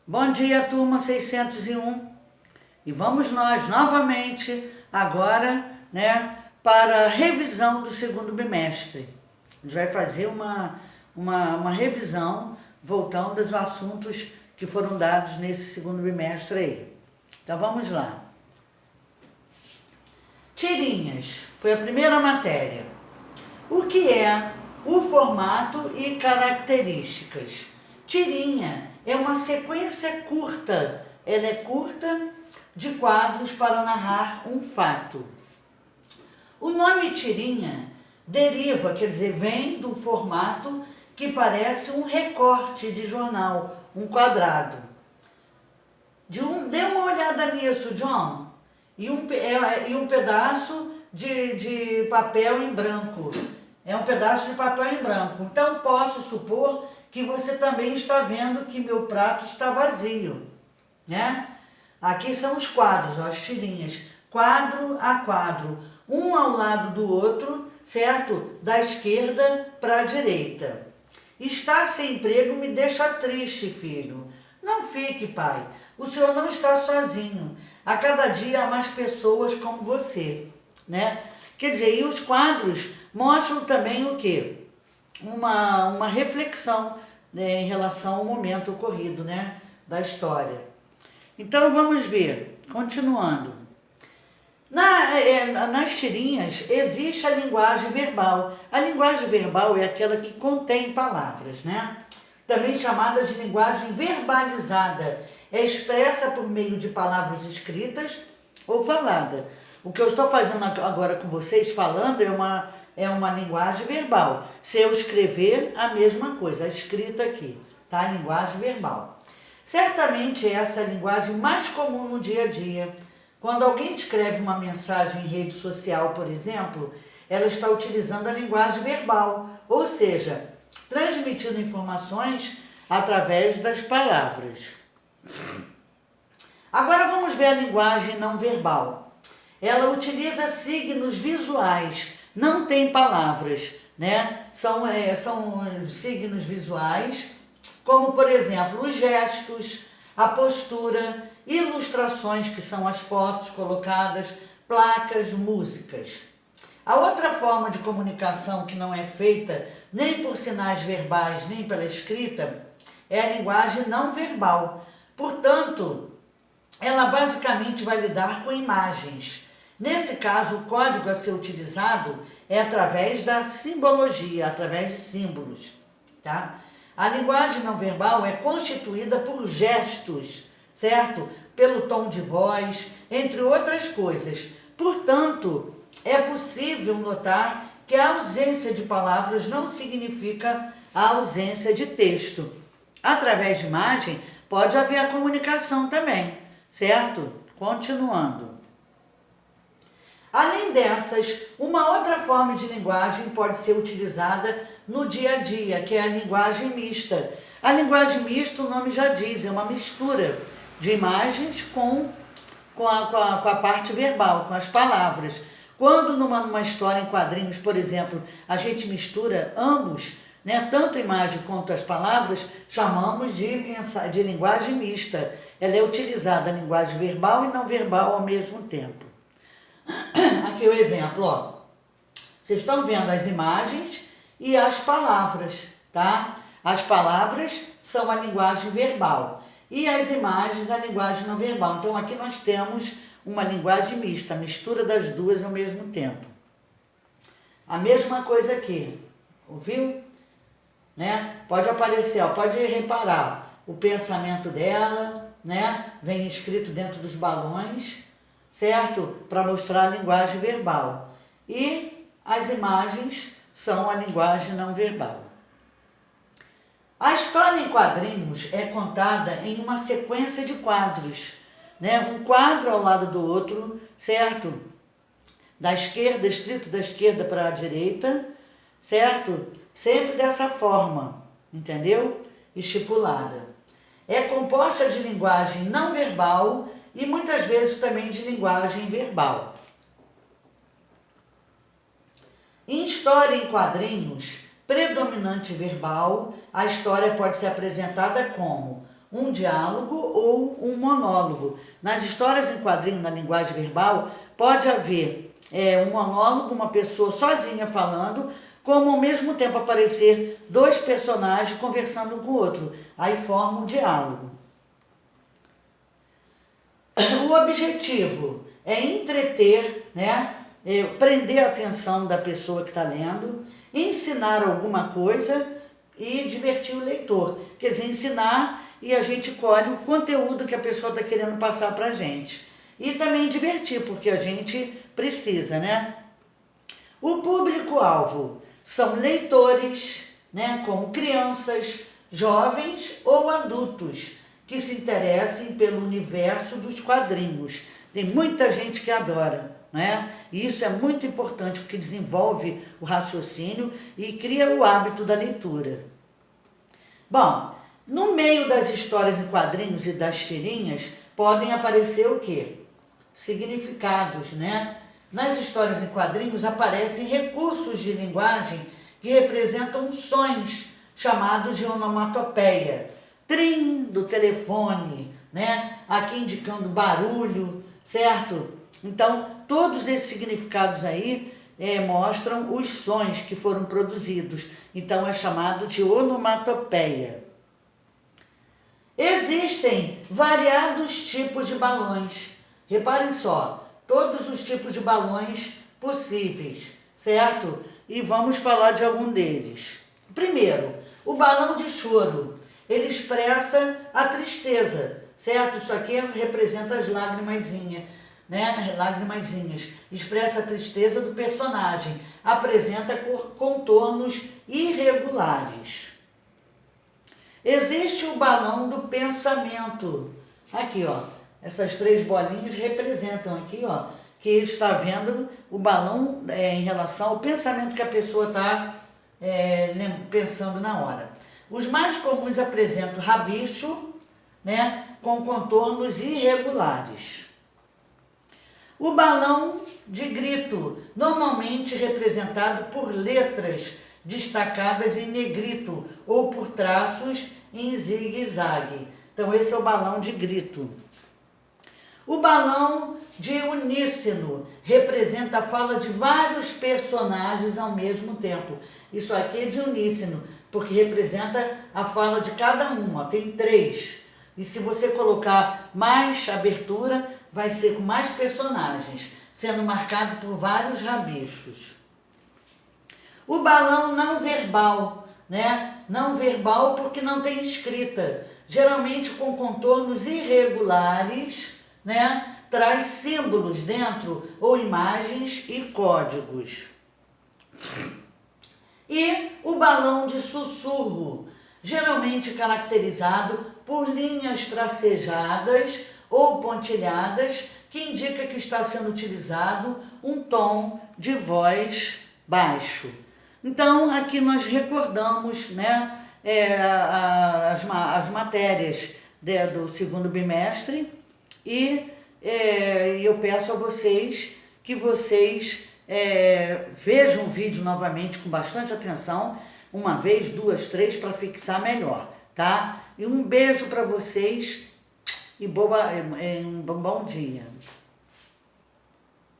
Bom dia, turma 601. E vamos nós novamente agora, para a revisão do segundo bimestre. A gente vai fazer uma revisão voltando aos assuntos que foram dados nesse segundo bimestre aí. Então vamos lá. Tirinhas, foi a primeira matéria. O que é o formato e características? Tirinha é uma sequência curta, ela é curta, de quadros para narrar um fato. O nome tirinha deriva, quer dizer, vem do formato que parece um recorte de jornal, um quadrado. Dê uma olhada nisso, John. E um pedaço de papel em branco. É um pedaço de papel em branco. Então, posso supor que você também está vendo que meu prato está vazio, né? Aqui são os quadros, ó, as tirinhas, quadro a quadro, um ao lado do outro, certo? Da esquerda para a direita. Estar sem emprego me deixa triste, filho. Não fique, pai. O senhor não está sozinho. A cada dia há mais pessoas como você, né? Quer dizer, e os quadros mostram também o quê? Uma reflexão, né, em relação ao momento ocorrido, né, da história. Então vamos ver, continuando. Nas tirinhas existe a linguagem verbal. A linguagem verbal é aquela que contém palavras, né? Também chamada de linguagem verbalizada. É expressa por meio de palavras escritas ou falada. O que eu estou fazendo agora com vocês, falando, é uma linguagem verbal. Se eu escrever, a mesma coisa, a escrita aqui, tá? A linguagem verbal. Certamente essa é a linguagem mais comum no dia a dia. Quando alguém escreve uma mensagem em rede social, por exemplo, ela está utilizando a linguagem verbal, ou seja, transmitindo informações através das palavras. Agora vamos ver a linguagem não verbal. Ela utiliza signos visuais, não tem palavras, né? São signos visuais, como por exemplo os gestos, a postura, ilustrações, que são as fotos colocadas, placas, músicas. A outra forma de comunicação que não é feita nem por sinais verbais nem pela escrita é a linguagem não verbal. Portanto, ela basicamente vai lidar com imagens. Nesse caso, o código a ser utilizado é através da simbologia, através de símbolos, tá? A linguagem não verbal é constituída por gestos, certo? Pelo tom de voz, entre outras coisas. Portanto, é possível notar que a ausência de palavras não significa a ausência de texto. Através de imagem, pode haver a comunicação também, certo? Continuando. Além dessas, uma outra forma de linguagem pode ser utilizada no dia a dia, que é a linguagem mista. A linguagem mista, o nome já diz, é uma mistura de imagens com a parte verbal, com as palavras. Quando numa história em quadrinhos, por exemplo, a gente mistura ambos, né, tanto a imagem quanto as palavras, chamamos de linguagem mista. Ela é utilizada a linguagem verbal e não verbal ao mesmo tempo. Aqui o exemplo, ó. Vocês estão vendo as imagens e as palavras, tá? As palavras são a linguagem verbal e as imagens a linguagem não verbal. Então aqui nós temos uma linguagem mista, a mistura das duas ao mesmo tempo. A mesma coisa aqui, ouviu? Né? Pode aparecer, ó, pode reparar o pensamento dela, né? Vem escrito dentro dos balões, certo? Para mostrar a linguagem verbal. E as imagens são a linguagem não verbal. A história em quadrinhos é contada em uma sequência de quadros, né? Um quadro ao lado do outro, certo? Da esquerda, escrito da esquerda para a direita, certo? Sempre dessa forma, entendeu? Estipulada. É composta de linguagem não verbal e muitas vezes também de linguagem verbal. Em história em quadrinhos, predominante verbal, a história pode ser apresentada como um diálogo ou um monólogo. Nas histórias em quadrinho, na linguagem verbal, pode haver um monólogo, uma pessoa sozinha falando, como ao mesmo tempo aparecer dois personagens conversando um com o outro. Aí forma um diálogo. O objetivo é entreter, né? Prender a atenção da pessoa que está lendo, ensinar alguma coisa e divertir o leitor. Quer dizer, ensinar e a gente colhe o conteúdo que a pessoa está querendo passar para a gente. E também divertir, porque a gente precisa, né? O público-alvo são leitores, né, como crianças, jovens ou adultos que se interessem pelo universo dos quadrinhos. Tem muita gente que adora, né? E isso é muito importante porque desenvolve o raciocínio e cria o hábito da leitura. Bom, no meio das histórias em quadrinhos e das tirinhas podem aparecer o quê? Significados, né? Nas histórias em quadrinhos aparecem recursos de linguagem que representam sons, chamados de onomatopeia. Trim do telefone, né? Aqui indicando barulho, certo? Então, todos esses significados aí mostram os sons que foram produzidos. Então, é chamado de onomatopeia. Existem variados tipos de balões. Reparem só, todos os tipos de balões possíveis, certo? E vamos falar de algum deles. Primeiro, o balão de choro. Ele expressa a tristeza, certo? Isso aqui representa as lágrimazinhas, né? Lágrimazinhas. Expressa a tristeza do personagem. Apresenta contornos irregulares. Existe o balão do pensamento. Aqui, ó. Essas três bolinhas representam aqui, ó, que está vendo o balão em relação ao pensamento que a pessoa está pensando na hora. Os mais comuns apresentam rabicho, né, com contornos irregulares. O balão de grito, normalmente representado por letras destacadas em negrito ou por traços em zigue-zague. Então esse é o balão de grito. O balão de uníssono representa a fala de vários personagens ao mesmo tempo. Isso aqui é de uníssono, porque representa a fala de cada um, ó, tem 3. E se você colocar mais abertura, vai ser com mais personagens, sendo marcado por vários rabichos. O balão não verbal, né? Não verbal porque não tem escrita, geralmente com contornos irregulares, né? Traz símbolos dentro ou imagens e códigos. E o balão de sussurro, geralmente caracterizado por linhas tracejadas ou pontilhadas, que indica que está sendo utilizado um tom de voz baixo. Então, aqui nós recordamos, né, as matérias do segundo bimestre e eu peço a vocês que vocês vejam o vídeo novamente com bastante atenção, uma vez, 2, 3, para fixar melhor, tá? E um beijo para vocês e um bom dia.